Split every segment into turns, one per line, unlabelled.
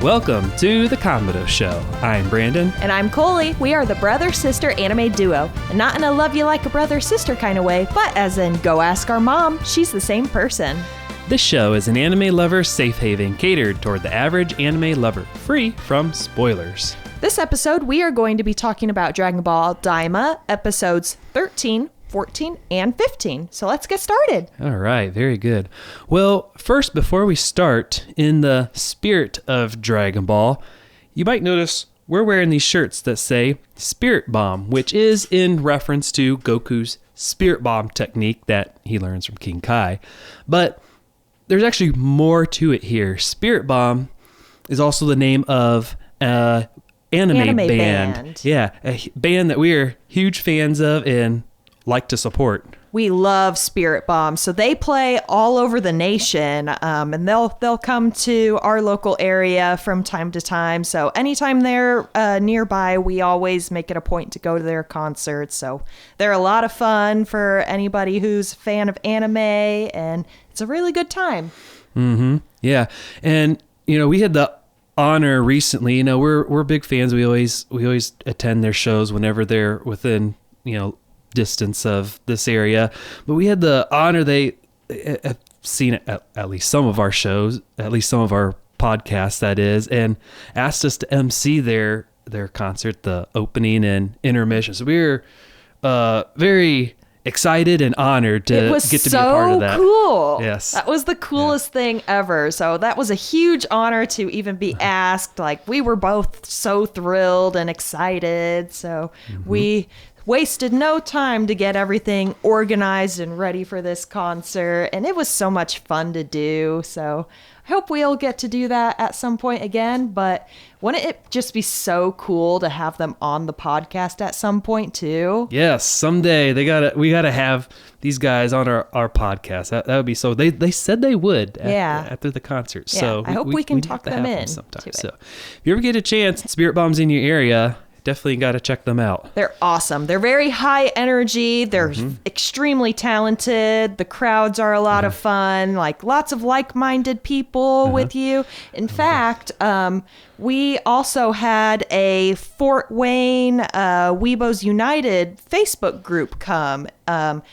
Welcome to the Kamado Show. I'm Brandon.
And I'm Coley. We are the brother-sister anime duo. And not in a love you like a brother-sister kind of way, but as in go ask our mom, she's the same person.
This show is an anime lover safe haven catered toward the average anime lover, free from spoilers.
This episode, we are going to be talking about Dragon Ball Daima Episodes 13, 14, and 15. So let's get started.
All right, very good. Well, first, before we start, in the spirit of Dragon Ball, you might notice we're wearing these shirts that say Spirit Bomb, which is in reference to Goku's Spirit Bomb technique that he learns from King Kai. But there's actually more to it here. Spirit Bomb is also the name of an anime band. Yeah, a band that we are huge fans of and like to support.
We love Spirit Bomb. So they play all over the nation, and they'll come to our local area from time to time. So anytime they're nearby, we always make it a point to go to their concerts. So they're a lot of fun for anybody who's a fan of anime, and it's a really good time.
Mm-hmm. Yeah. And, we had the honor recently, we're big fans. We always attend their shows whenever they're within, distance of this area, but we had the honor, they have seen at least some of our shows, at least some of our podcasts, that is, and asked us to MC their concert, the opening and intermission. So we were very excited and honored to get to be a part of that.
It was so cool.
Yes.
That was the coolest thing ever. So that was a huge honor to even be asked. Like, we were both so thrilled and excited. So we wasted no time to get everything organized and ready for this concert, and it was so much fun to do. So I hope we'll get to do that at some point again, but wouldn't it just be so cool to have them on the podcast at some point too?
Yes, someday we gotta have these guys on our podcast. That would be so. They said they would after the concert.
Yeah,
so
I hope we can talk them in
sometime. So if you ever get a chance, Spirit Bomb's in your area, definitely got to check them out.
They're awesome. They're very high energy. They're extremely talented. The crowds are a lot of fun, like lots of like-minded people with you. In fact, we also had a Fort Wayne Weebos United Facebook group come.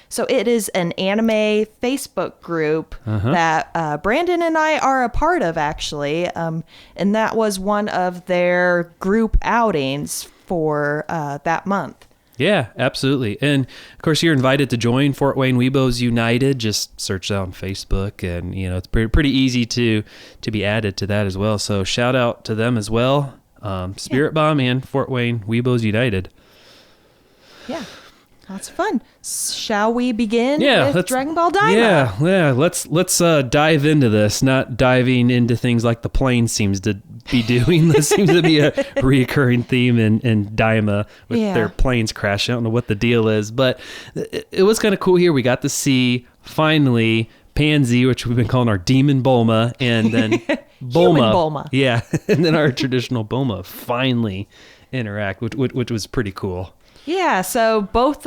So it is an anime Facebook group that Brandon and I are a part of, actually. And that was one of their group outings for that month.
Yeah, absolutely. And of course, you're invited to join Fort Wayne Weebos United. Just search that on Facebook, and it's pretty easy to be added to that as well. So shout out to them as well, Spirit Bomb and Fort Wayne Weebos United.
Yeah. Lots of fun. Shall we begin with Dragon Ball Daima?
Yeah. Let's dive into this. Not diving into things like the plane seems to be doing. This seems to be a reoccurring theme in Daima with their planes crashing. I don't know what the deal is, but it was kind of cool here. We got to see finally Pansy, which we've been calling our Demon Bulma, and then Bulma.
Human Bulma.
Yeah, and then our traditional Bulma finally interact, which was pretty cool.
Yeah, so both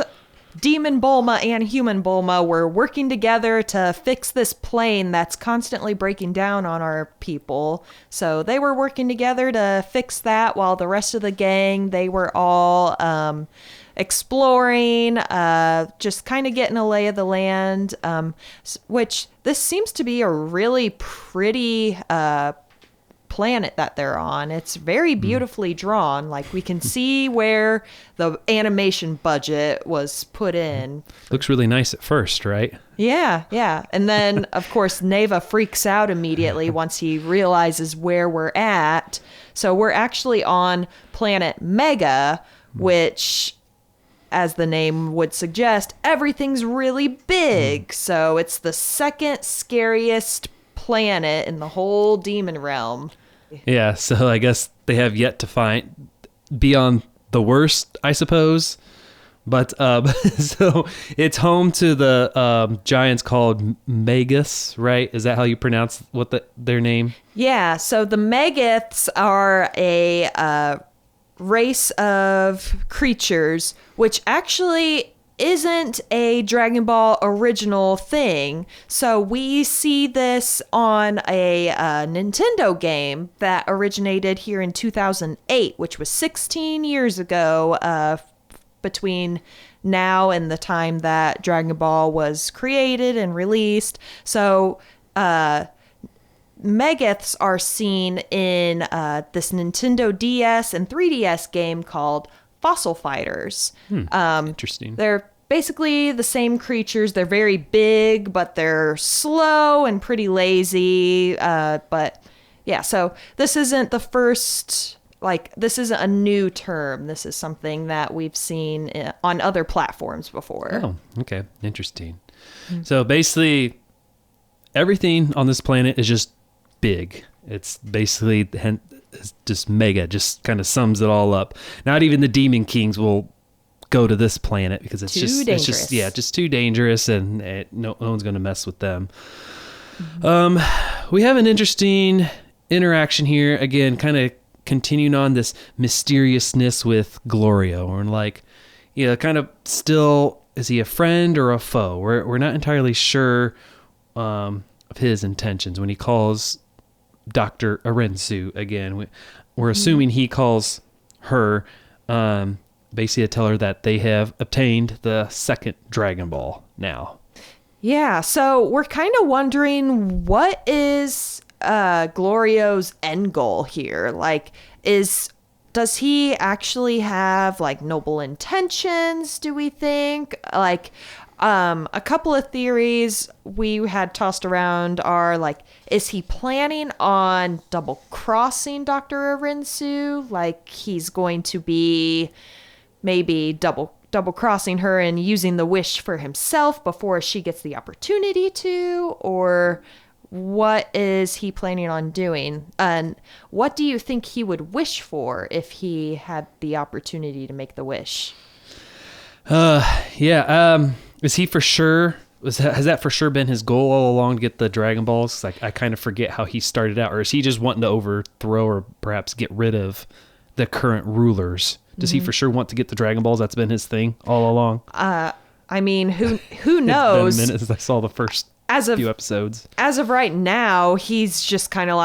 Demon Bulma and Human Bulma were working together to fix this plane that's constantly breaking down on our people. So they were working together to fix that, while the rest of the gang, they were all exploring, just kind of getting a lay of the land, which this seems to be a really pretty planet that they're on. It's very beautifully drawn. Like, we can see where the animation budget was put in.
Looks really nice at first, right?
Yeah. And then, of course, Neva freaks out immediately once he realizes where we're at. So we're actually on planet Mega, which, as the name would suggest, everything's really big. So it's the second scariest planet in the whole demon realm.
Yeah, so I guess they have yet to find beyond the worst, I suppose. But so it's home to the giants called Megas, right? Is that how you pronounce their name?
Yeah, so the Megaths are a race of creatures which actually isn't a Dragon Ball original thing. So we see this on a Nintendo game that originated here in 2008, which was 16 years ago, between now and the time that Dragon Ball was created and released. So Megaths are seen in this Nintendo DS and 3DS game called Fossil Fighters.
Interesting.
They're basically the same creatures. They're very big, but they're slow and pretty lazy. But yeah, so this isn't the first, this isn't a new term. This is something that we've seen on other platforms before.
Oh, okay. Interesting. So basically, everything on this planet is just big. It's basically it's just mega, just kind of sums it all up. Not even the Demon Kings will go to this planet because it's just too dangerous, and no one's going to mess with them. We have an interesting interaction here again, kind of continuing on this mysteriousness with Glorio. We're like, kind of still, is he a friend or a foe? We're not entirely sure of his intentions when he calls Dr. Arensu again. We're assuming he calls her basically to tell her that they have obtained the second Dragon Ball now.
Yeah, so we're kind of wondering, what is Glorio's end goal here? Does he actually have noble intentions, do we think? A couple of theories we had tossed around are is he planning on double crossing Dr. Arensu? He's going to be maybe double crossing her and using the wish for himself before she gets the opportunity to? Or what is he planning on doing? And what do you think he would wish for if he had the opportunity to make the wish? Is he for sure? Has that for sure been his goal all along, to get the Dragon Balls? I kind of forget how he started out. Or is he just wanting to overthrow or perhaps get rid of the current rulers? Does he for sure want to get the Dragon Balls? That's been his thing all along. I mean, who knows?
It's been a minute since I saw the first few episodes.
As of right now, he's just kind of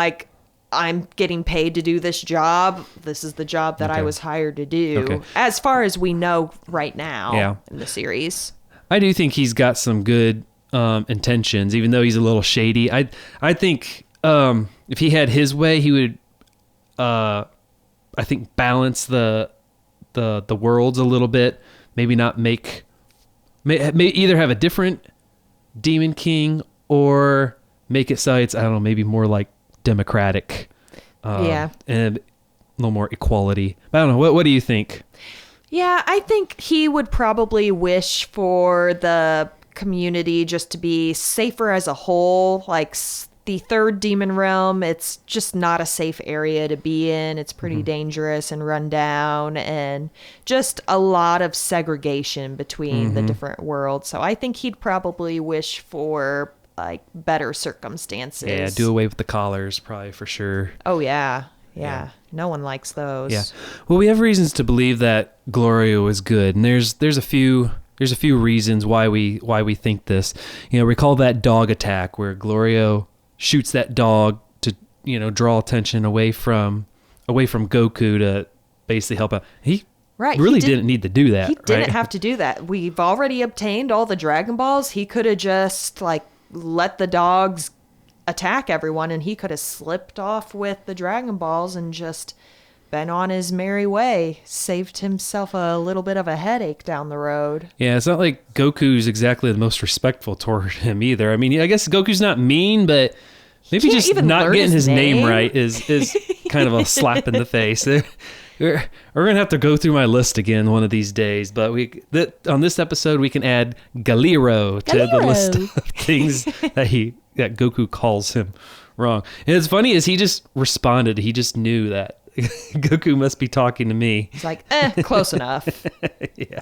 I'm getting paid to do this job. This is the job that I was hired to do. Okay. As far as we know right now in the series.
I do think he's got some good intentions, even though he's a little shady. I think if he had his way, he would, I think, balance the worlds a little bit. Maybe not may either have a different Demon King or make it so it's, I don't know, maybe more democratic. And a little more equality. But I don't know. What do you think?
Yeah, I think he would probably wish for the community just to be safer as a whole. The third demon realm, it's just not a safe area to be in. It's pretty dangerous and run down, and just a lot of segregation between the different worlds. So I think he'd probably wish for better circumstances.
Yeah, do away with the collars, probably, for sure.
Oh yeah. No one likes those.
Yeah. Well, we have reasons to believe that Glorio is good, and there's a few reasons why we think this. Recall that dog attack where Glorio shoots that dog to draw attention away from Goku to basically help out. He really didn't need to do that.
He didn't have to do that. We've already obtained all the Dragon Balls. He could have just let the dogs attack everyone, and he could have slipped off with the Dragon Balls and just been on his merry way, saved himself a little bit of a headache down the road. Yeah,
it's not like Goku's exactly the most respectful toward him either. I mean, I guess Goku's not mean, but maybe just not getting his name right is kind of a slap in the face. We're going to have to go through my list again one of these days, but on this episode we can add Galero to the list of things that Goku calls him wrong. And it's funny is he just responded. He just knew that Goku must be talking to me.
He's close enough.
Yeah.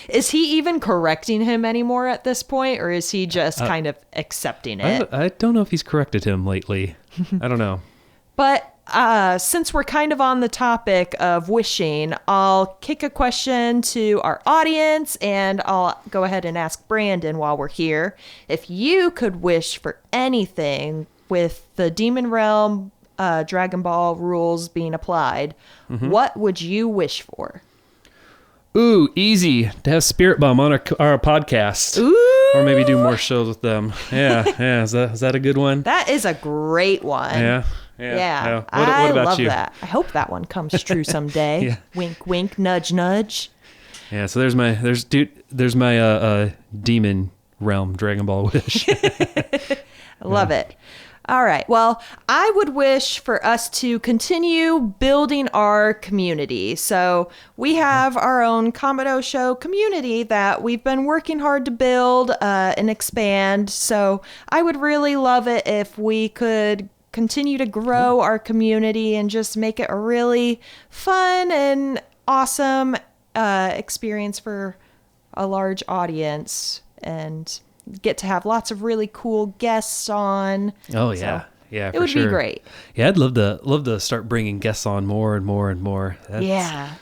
Is he even correcting him anymore at this point, or is he just kind of accepting it?
I don't know if he's corrected him lately. I don't know.
But since we're kind of on the topic of wishing, I'll kick a question to our audience, and I'll go ahead and ask Brandon while we're here. If you could wish for anything with the Demon Realm Dragon Ball rules being applied, what would you wish for?
Ooh, easy to have Spirit Bomb on our podcast.
Ooh.
Or maybe do more shows with them. Yeah. Is that a good one?
That is a great one.
Yeah.
Yeah.
What
I
about
love
you?
that. I hope that one comes true someday.
Yeah.
Wink, wink, nudge, nudge.
Yeah. So there's my Demon Realm Dragon Ball wish.
I love it. All right. Well, I would wish for us to continue building our community. So we have our own Kamado show community that we've been working hard to build and expand. So I would really love it if we could continue to grow our community and just make it a really fun and awesome experience for a large audience, and get to have lots of really cool guests on.
Oh yeah. Yeah,
it would be great.
Yeah, I'd love to start bringing guests on more and more and more.
Yeah.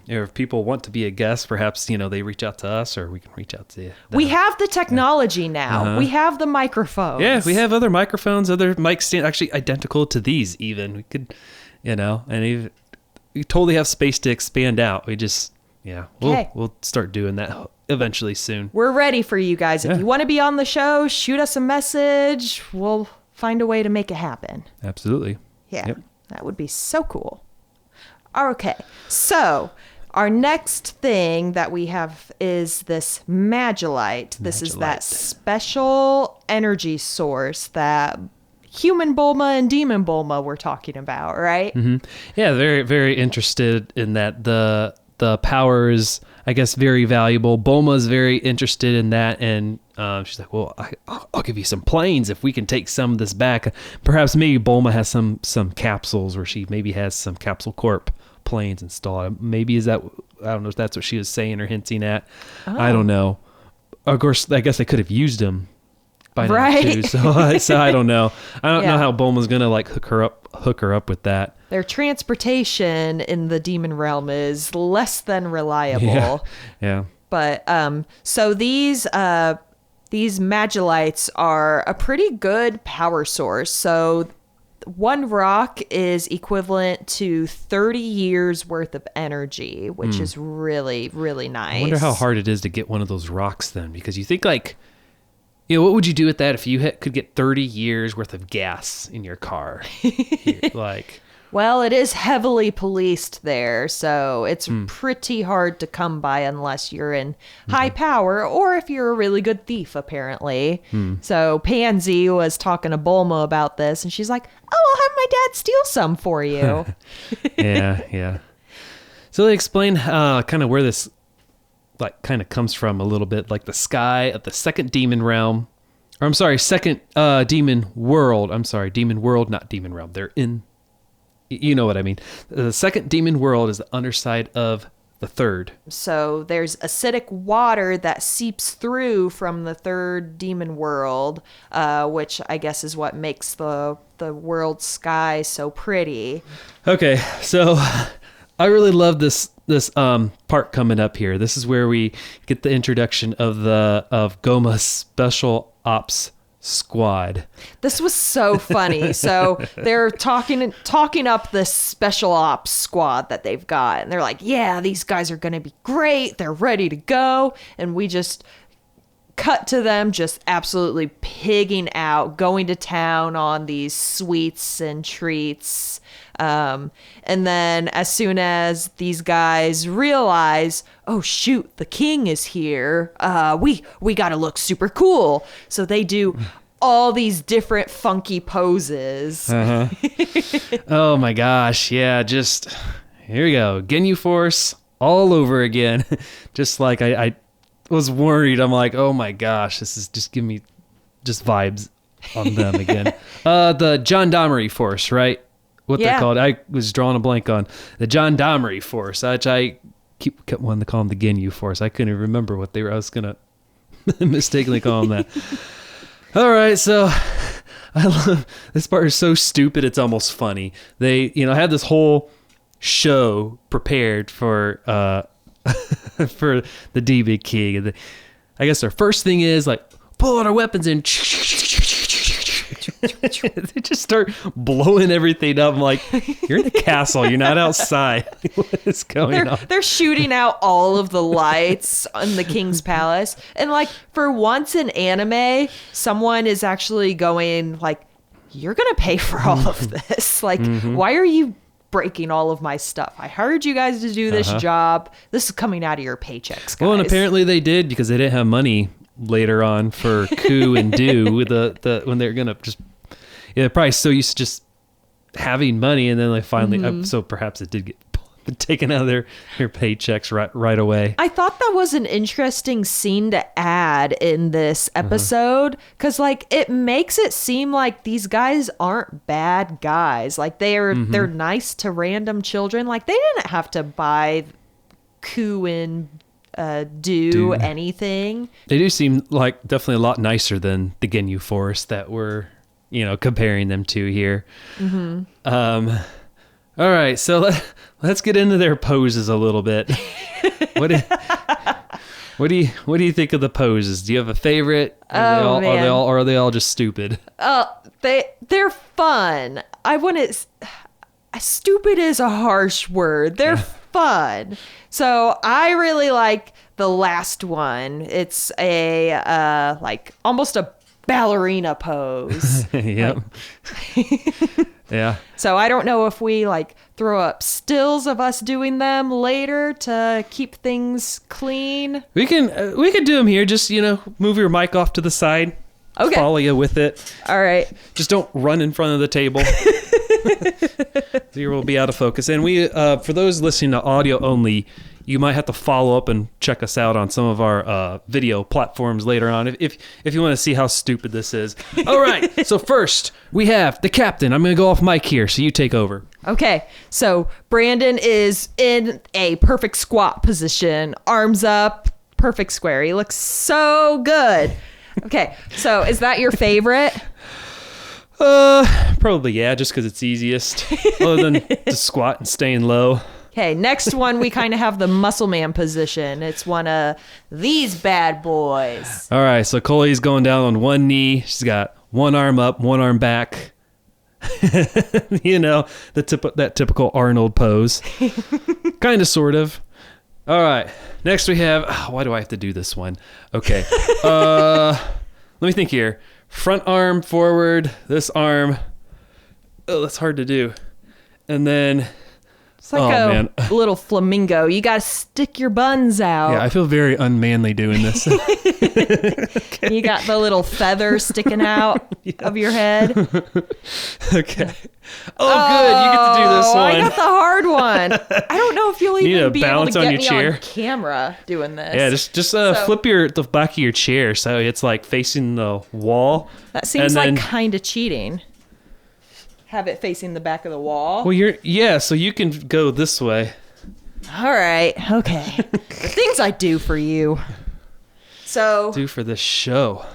If people want to be a guest, perhaps they reach out to us, or we can reach out to you.
We have the technology now. We have the microphones.
Yeah, we have other microphones, other mic stands, actually identical to these. Even we could, we totally have space to expand out. We just, we'll start doing that eventually soon.
We're ready for you guys. If you want to be on the show, shoot us a message. We'll find a way to make it happen.
Absolutely.
Yeah, That would be so cool. Okay, so our next thing that we have is this Magellite. This is that special energy source that human Bulma and demon Bulma were talking about, right?
Mm-hmm. Yeah, very, very interested in that. The power is, I guess, very valuable. Bulma's very interested in that, and she's like, well, I'll give you some planes if we can take some of this back. Perhaps maybe Bulma has some capsules, or she maybe has some Capsule Corp planes installed. Maybe I don't know if that's what she was saying or hinting at. Oh. I don't know. Of course, I guess I could have used them by now too. So I don't know. I don't know how Bulma's gonna hook her up with that.
Their transportation in the demon realm is less than reliable.
Yeah.
But so these Magellites are a pretty good power source. So one rock is equivalent to 30 years worth of energy, which is really, really nice.
I wonder how hard it is to get one of those rocks then, because you think what would you do with that if you could get 30 years worth of gas in your car?
Well, it is heavily policed there, so it's pretty hard to come by unless you're in high power, or if you're a really good thief, apparently. So Pansy was talking to Bulma about this, and she's like, oh, I'll have my dad steal some for you.
Yeah. So they explain kind of where this kind of comes from a little bit, like the sky of the second demon realm. Or I'm sorry, second demon world. I'm sorry, demon world, not demon realm. They're in... You know what I mean. The second demon world is the underside of the third. So
there's acidic water that seeps through from the third demon world, which I guess is what makes the world sky so pretty.
Okay, so I really love this part coming up here. This is where we get the introduction of Goma's Special Ops Squad.
This was so funny. So they're talking up this special ops squad that they've got, and they're like, yeah, these guys are going to be great. They're ready to go. And we just cut to them just absolutely pigging out, going to town on these sweets and treats. And then as soon as these guys realize, oh shoot, the king is here, we gotta look super cool. So they do all these different funky poses.
Oh my gosh, yeah, just here we go. Ginyu Force all over again. Just like I was worried. I'm like, oh my gosh, this is just giving me just vibes on them again. The Gendarmerie Force, right? What they're called. I was drawing a blank on the Gendarmerie Force, which I kept wanting to call them the Ginyu Force. I couldn't even remember what they were. I was going to mistakenly call them that. All right, so I love this part is so stupid it's almost funny. They, had this whole show prepared for for the D-Big King. And I guess their first thing is like pull out our weapons and they just start blowing everything up. I'm like, you're in the castle, you're not outside. What is going on?
They're shooting out all of the lights in the king's palace. And like for once in anime, someone is actually going like, you're going to pay for all of this. Like, why are you breaking all of my stuff? I hired you guys to do this job. This is coming out of your paychecks, guys.
Well, and apparently they did because they didn't have money later on for coup and do with the when they're gonna just they're probably so used to just having money, and then they finally so perhaps it did get taken out of their paychecks right away.
I thought that was an interesting scene to add in this episode because like it makes it seem like these guys aren't bad guys. Like they're nice to random children. Like they didn't have to buy coup and do anything. They
do seem like definitely a lot nicer than the Ginyu Force that we're comparing them to here. All right, so let's get into their poses a little bit. What do you think of the poses? Do you have a favorite? Are they all just stupid?
They're fun. Stupid is a harsh word. They're fun. So I really like the last one. It's a like almost a ballerina pose.
Yep. Yeah.
So I don't know if we like throw up stills of us doing them later to keep things clean.
We can do them here. Just move your mic off to the side.
Okay.
Follow you with it.
All right.
Just don't run in front of the table. You will be out of focus. And we, for those listening to audio only, you might have to follow up and check us out on some of our video platforms later on if you want to see how stupid this is. All right. So first we have the captain. I'm going to go off mic here, so you take over.
Okay. So Brandon is in a perfect squat position, arms up, perfect square. He looks so good. Okay. So is that your favorite?
Probably, yeah, just because it's easiest. Other than to squat and staying low.
Okay, next one, we kind of have the muscle man position. It's one of these bad boys.
All right, so Coley's going down on one knee. She's got one arm up, one arm back. That typical Arnold pose. Kind of, sort of. All right, next we have... why do I have to do this one? Okay. Let me think here. Front arm forward, this arm. Oh, that's hard to do. And then...
It's like a little flamingo. You got to stick your buns out.
Yeah, I feel very unmanly doing this.
Okay. You got the little feather sticking out of your head.
Okay. Oh, good. You get to do this one.
I got the hard one. I don't know if you'll even be able to get me
chair.
on camera doing this.
Yeah, just flip the back of your chair so it's like facing the wall.
That seems like kind of cheating. Have it facing the back of the wall.
Well, so you can go this way.
All right. Okay. The things I do for you. So.
Do for this show.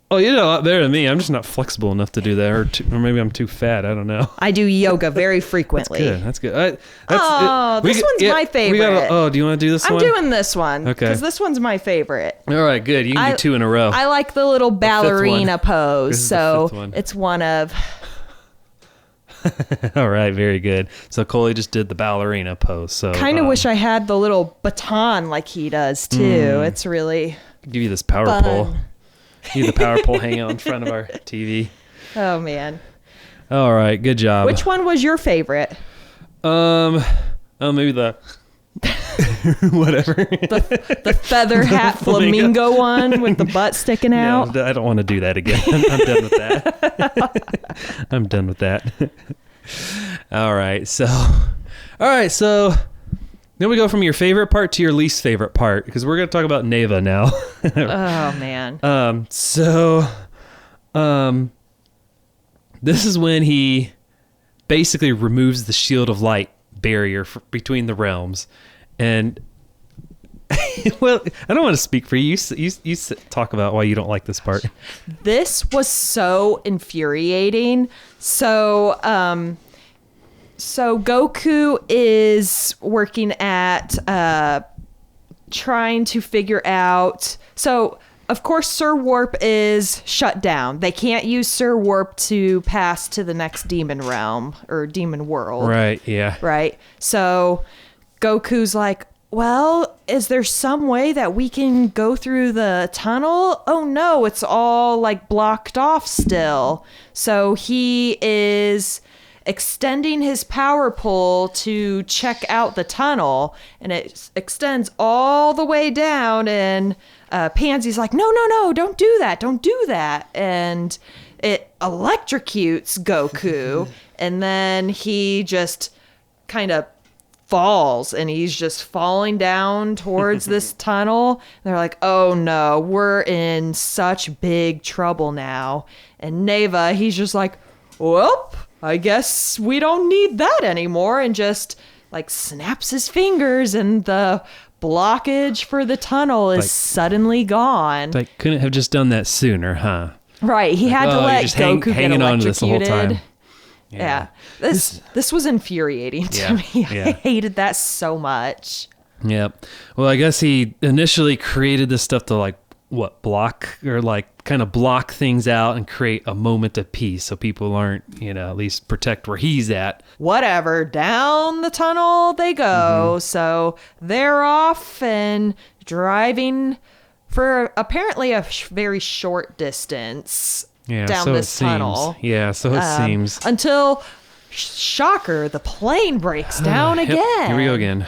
Oh, you did a lot better than me. I'm just not flexible enough to do that, or maybe I'm too fat. I don't know.
I do yoga very frequently.
That's good.
This one's my favorite.
Do you want to do this one?
I'm doing this one.
Okay.
Because this one's my favorite.
All right, good. You can do two in a row.
I like the little ballerina pose. So it's one of...
All right, very good. So Coley just did the ballerina pose. So
kind of wish I had the little baton like he does too. It's really...
Give you this power pole. Need the power pole hanging out in front of our TV.
Oh, man.
All right. Good job.
Which one was your favorite?
Maybe the... whatever.
The feather hat flamingo one with the butt sticking out?
No, I don't want to do that again. I'm done with that. I'm done with that. All right. So... Then we go from your favorite part to your least favorite part, because we're going to talk about Neva now.
Oh, man.
This is when he basically removes the shield of light barrier between the realms. And Well, I don't want to speak for you. You talk about why you don't like this part.
This was so infuriating. So Goku is working at trying to figure out. So of course, Sir Warp is shut down. They can't use Sir Warp to pass to the next demon realm or demon world.
Right. Yeah.
Right. So Goku's like, well, is there some way that we can go through the tunnel? Oh no, it's all like blocked off still. So he is extending his power pole to check out the tunnel, and it extends all the way down, and Pansy's like, no, don't do that. And it electrocutes Goku, and then he just kind of falls, and he's just falling down towards this tunnel. And they're like, oh no, we're in such big trouble now. And Neva, he's just like, whoop, I guess we don't need that anymore, and just like snaps his fingers, and the blockage for the tunnel is suddenly gone.
Like, couldn't have just done that sooner, huh?
Right, he had to let Goku get
hanging on to this the whole
electrocuted.
time.
Yeah. This was infuriating to me.
Yeah.
I hated that so much.
Yep. Well, I guess he initially created this stuff to like block or like kind of block things out and create a moment of peace so people aren't, at least protect where he's at.
Whatever, down the tunnel they go. So they're off and driving for apparently a very short distance down this tunnel.
Yeah, so it seems.
Until, shocker, the plane breaks down again.
Yep, here we go again.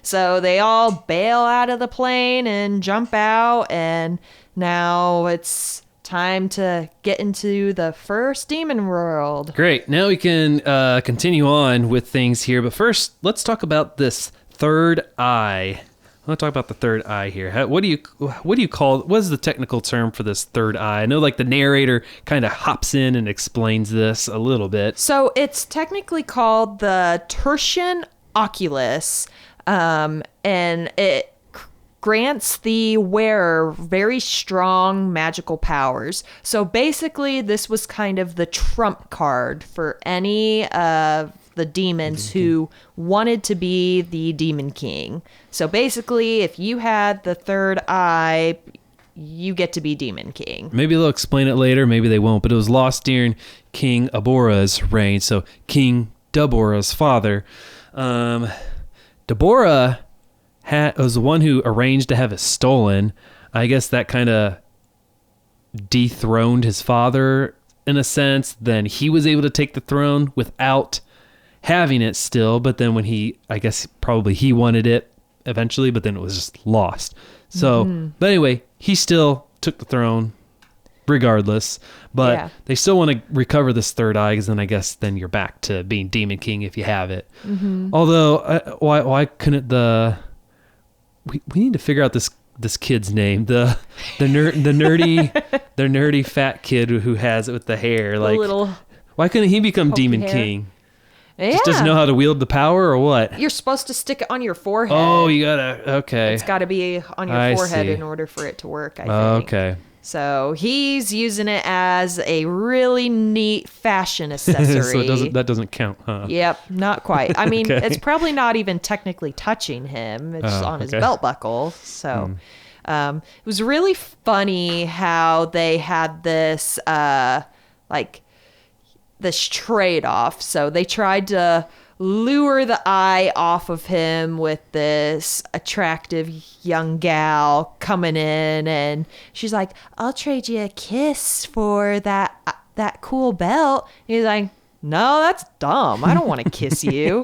So they all bail out of the plane and jump out, and now it's time to get into the first demon world.
Great. Now we can continue on with things here, but first, let's talk about this third eye. I want to talk about the third eye here. What do you call? What is the technical term for this third eye? I know, like, the narrator kind of hops in and explains this a little bit.
So it's technically called the tertian oculus, and it grants the wearer very strong magical powers. So basically, this was kind of the trump card for any of the demons who wanted to be the Demon King. So basically, if you had the third eye, you get to be Demon King.
Maybe they'll explain it later, maybe they won't, but it was lost during King Abora's reign. So King Dabora's father. Dabora was the one who arranged to have it stolen. I guess that kind of dethroned his father in a sense. Then he was able to take the throne without having it still, but then when I guess probably he wanted it eventually, but then it was just lost. So, but anyway, he still took the throne regardless, but they still want to recover this third eye, because then I guess then you're back to being Demon King if you have it. Although, why couldn't we need to figure out this kid's name, the nerdy fat kid who has it with the hair, like, why couldn't he become Demon King?
Yeah.
Just doesn't know how to wield the power, or what?
You're supposed to stick it on your forehead.
Oh, you gotta, okay.
It's gotta be on your forehead in order for it to work, I think.
Okay.
So he's using it as a really neat fashion accessory.
So that doesn't count, huh?
Yep, not quite. I mean, it's probably not even technically touching him. It's on his belt buckle. So it was really funny how they had this, this trade-off. So they tried to lure the eye off of him with this attractive young gal coming in, and she's like, I'll trade you a kiss for that cool belt. He's like, no, that's dumb. I don't want to kiss you.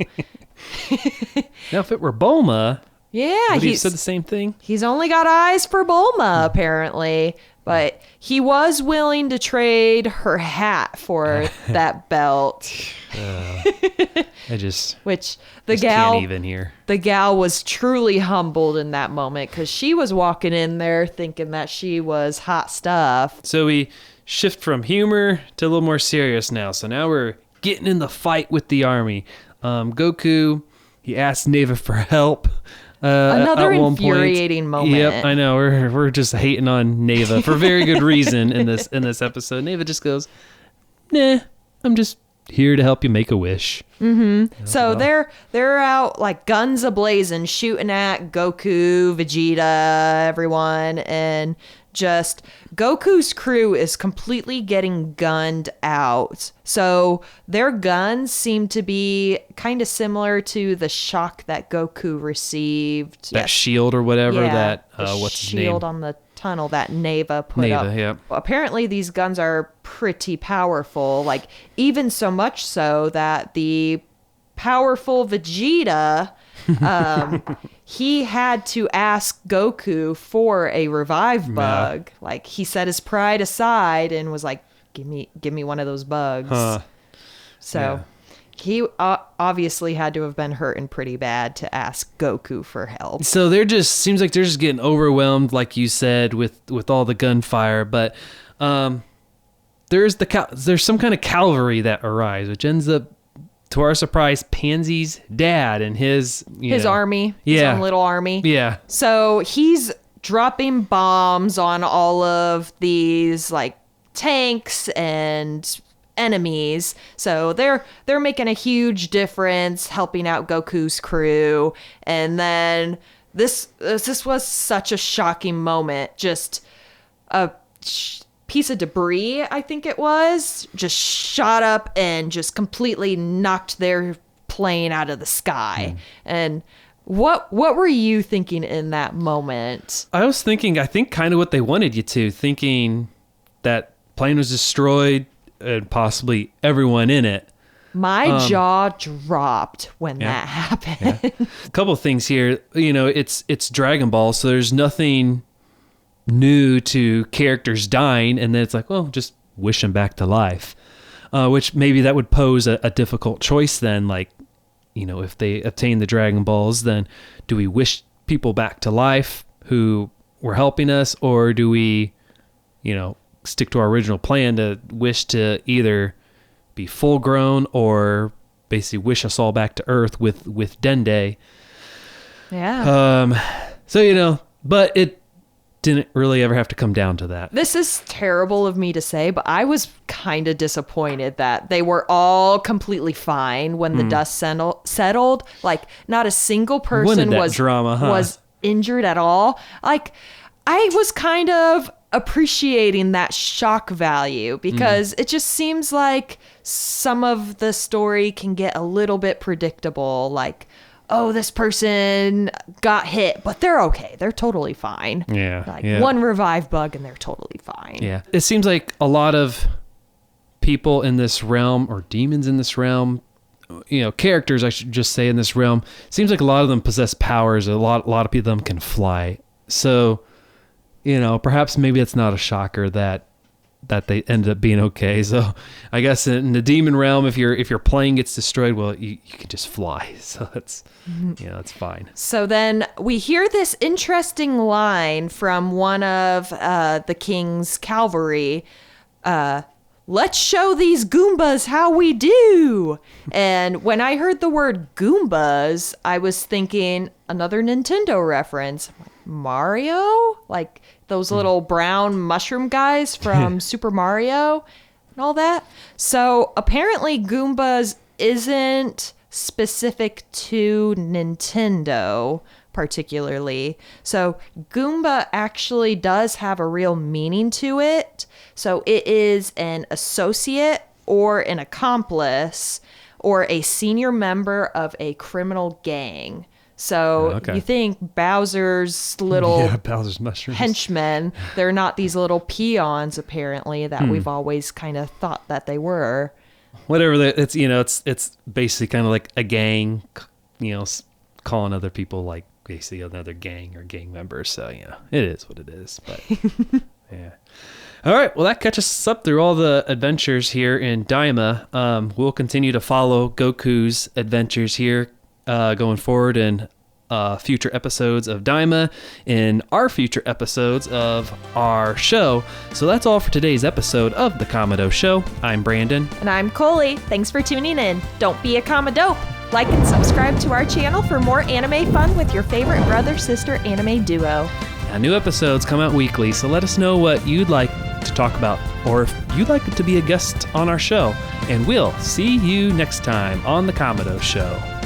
Now, if it were Bulma,
yeah,
he said the same thing.
He's only got eyes for Bulma, apparently. But he was willing to trade her hat for that belt. Which the gal
can't even here.
The gal was truly humbled in that moment, because she was walking in there thinking that she was hot stuff.
So we shift from humor to a little more serious now. So now we're getting in the fight with the army. Goku, he asks Neva for help.
Another
at one
infuriating
point.
moment.
Yep, I know. We're just hating on Neva for very good reason in this episode. Neva just goes, "Nah, I'm just here to help you make a wish."
Mm-hmm. So they're out like guns ablazing, shooting at Goku, Vegeta, everyone, and just Goku's crew is completely getting gunned out. So their guns seem to be kind of similar to the shock that Goku received.
That shield or whatever.
Yeah,
that
the
what's his name?
shield on the tunnel that Neva put up.
Yeah.
Apparently these guns are pretty powerful, like even so much so that the powerful Vegeta, he had to ask Goku for a revive bug. Like he set his pride aside and was like, give me one of those bugs. So he obviously had to have been hurting pretty bad to ask Goku for help.
So seems like they're just getting overwhelmed, like you said, with all the gunfire. But there's some kind of cavalry that arrives, which ends up, to our surprise, Pansy's dad and his
army, his own little army.
Yeah.
So he's dropping bombs on all of these like tanks and enemies. So they're making a huge difference, helping out Goku's crew. And then this was such a shocking moment. Just a piece of debris, I think it was, just shot up and just completely knocked their plane out of the sky. And what were you thinking in that moment?
I was thinking, I think kind of what they wanted you to, thinking that plane was destroyed and possibly everyone in it.
My jaw dropped when that happened.
Yeah. A couple of things here. It's Dragon Ball, so there's nothing new to characters dying, and then it's like, well, just wish them back to life, which maybe that would pose a difficult choice then. Like, if they obtain the Dragon Balls, then do we wish people back to life who were helping us, or do we stick to our original plan to wish to either be full grown or basically wish us all back to Earth with Dende? But it didn't really ever have to come down to that.
This is terrible of me to say, but I was kind of disappointed that they were all completely fine when the dust settled. Like, not a single person was injured at all. Like, I was kind of appreciating that shock value, because it just seems like some of the story can get a little bit predictable. Like, oh, this person got hit, but they're okay. They're totally fine. One revive bug and they're totally fine.
Yeah. It seems like a lot of people in this realm, or demons in this realm, characters, I should just say, in this realm, seems like a lot of them possess powers. A lot of people of them can fly. So, perhaps maybe it's not a shocker that they ended up being okay. So I guess in the demon realm, if your plane gets destroyed, well, you can just fly. So that's that's fine.
So then we hear this interesting line from one of the king's cavalry. Let's show these Goombas how we do. And when I heard the word Goombas, I was thinking another Nintendo reference. Mario? Like those little brown mushroom guys from Super Mario and all that. So apparently Goombas isn't specific to Nintendo particularly. So Goomba actually does have a real meaning to it. So it is an associate or an accomplice or a senior member of a criminal gang. So you think Bowser's little
Bowser's mushrooms
henchmen, they're not these little peons apparently that we've always kind of thought that they were.
Whatever, it's it's basically kind of like a gang, calling other people like basically another gang or gang members. So it is what it is. But yeah. All right, well, that catches us up through all the adventures here in Daima. We'll continue to follow Goku's adventures here going forward in future episodes of Daima, in our future episodes of our show. So that's all for today's episode of The Kamado Show. I'm Brandon.
And I'm Coley. Thanks for tuning in. Don't be a Kamado. Like and subscribe to our channel for more anime fun with your favorite brother-sister anime duo.
Now, new episodes come out weekly, so let us know what you'd like to talk about, or if you'd like to be a guest on our show. And we'll see you next time on The Kamado Show.